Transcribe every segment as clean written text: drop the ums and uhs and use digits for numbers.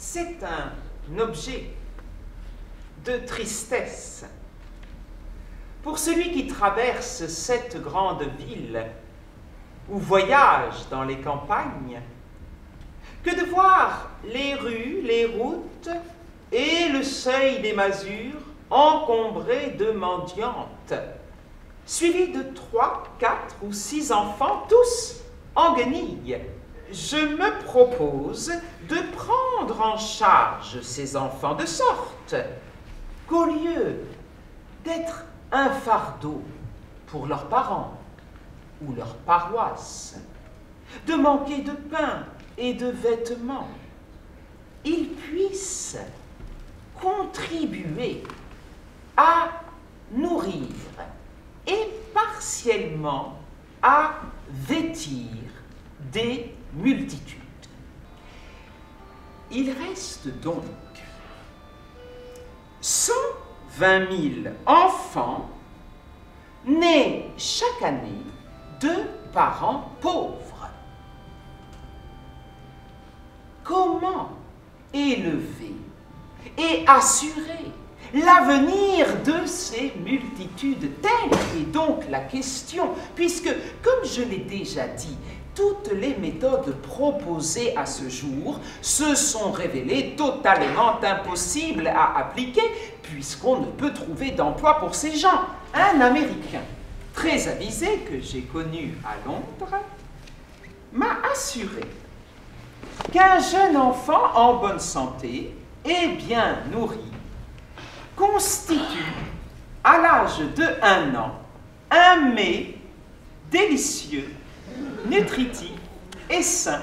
c'est un objet de tristesse pour celui qui traverse cette grande ville ou voyage dans les campagnes que de voir les rues, les routes et le seuil des masures encombrés de mendiantes, suivis de 3, 4 ou 6 enfants, tous en guenilles. Je me propose de prendre en charge ces enfants de sorte qu'au lieu d'être un fardeau pour leurs parents ou leur paroisse, de manquer de pain et de vêtements, ils puissent contribuer à nourrir et partiellement à vêtir des multitudes. Il reste donc 120 000 enfants nés chaque année de parents pauvres. Comment élever et assurer l'avenir de ces multitudes? Telle est donc la question, puisque, comme je l'ai déjà dit, toutes les méthodes proposées à ce jour se sont révélées totalement impossibles à appliquer, puisqu'on ne peut trouver d'emploi pour ces gens. Un Américain très avisé que j'ai connu à Londres m'a assuré qu'un jeune enfant en bonne santé et bien nourri constitue, à l'âge de 1 an, un mets délicieux, nutritif et sain,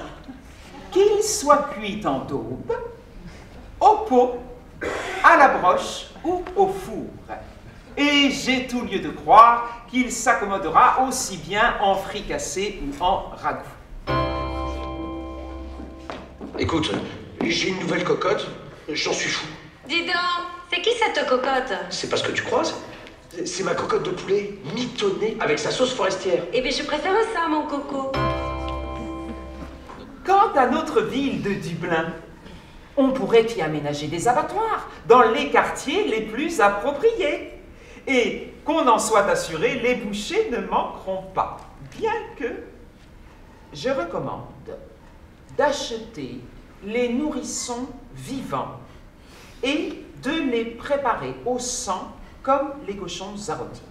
qu'il soit cuit en daube, au pot, à la broche ou au four. Et j'ai tout lieu de croire qu'il s'accommodera aussi bien en fricassé ou en ragoût. Écoute, j'ai une nouvelle cocotte, j'en suis fou. Dis donc, c'est qui cette cocotte? C'est pas ce que tu croises? C'est ma cocotte de poulet mitonnée avec sa sauce forestière. Eh bien, je préfère ça, mon coco. Quant à notre ville de Dublin, on pourrait y aménager des abattoirs dans les quartiers les plus appropriés. Et qu'on en soit assuré, les bouchers ne manqueront pas. Bien que je recommande d'acheter les nourrissons vivants et de les préparer au sang comme les cochons à rôtir.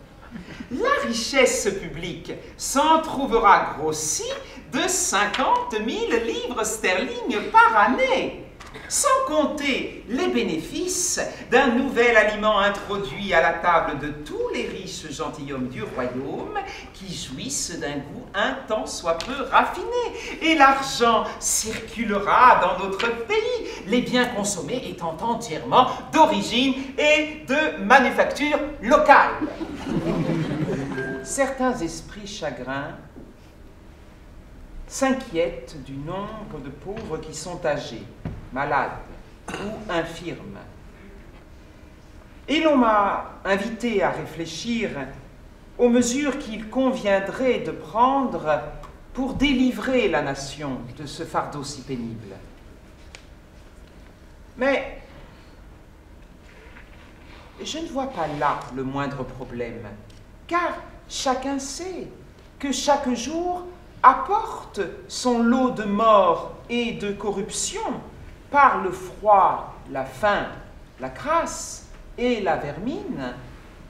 La richesse publique s'en trouvera grossie de 50 000 livres sterling par année, sans compter les bénéfices d'un nouvel aliment introduit à la table de tous les riches gentilshommes du royaume qui jouissent d'un goût un tant soit peu raffiné. Et l'argent circulera dans notre pays, les biens consommés étant entièrement d'origine et de manufacture locale. Certains esprits chagrins s'inquiètent du nombre de pauvres qui sont âgés, malades ou infirmes. Et l'on m'a invité à réfléchir aux mesures qu'il conviendrait de prendre pour délivrer la nation de ce fardeau si pénible. Mais je ne vois pas là le moindre problème, car chacun sait que chaque jour apporte son lot de mort et de corruption par le froid, la faim, la crasse et la vermine,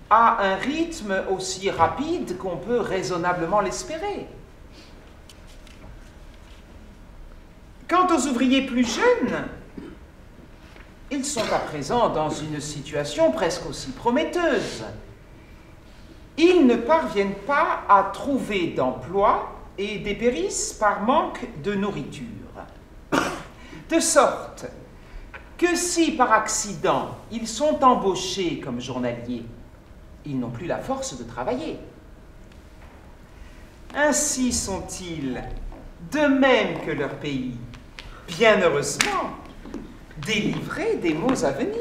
à un rythme aussi rapide qu'on peut raisonnablement l'espérer. Quant aux ouvriers plus jeunes, ils sont à présent dans une situation presque aussi prometteuse. Ils ne parviennent pas à trouver d'emploi et dépérissent par manque de nourriture. De sorte que si par accident ils sont embauchés comme journaliers, ils n'ont plus la force de travailler. Ainsi sont-ils, de même que leur pays, bien heureusement, délivrés des maux à venir.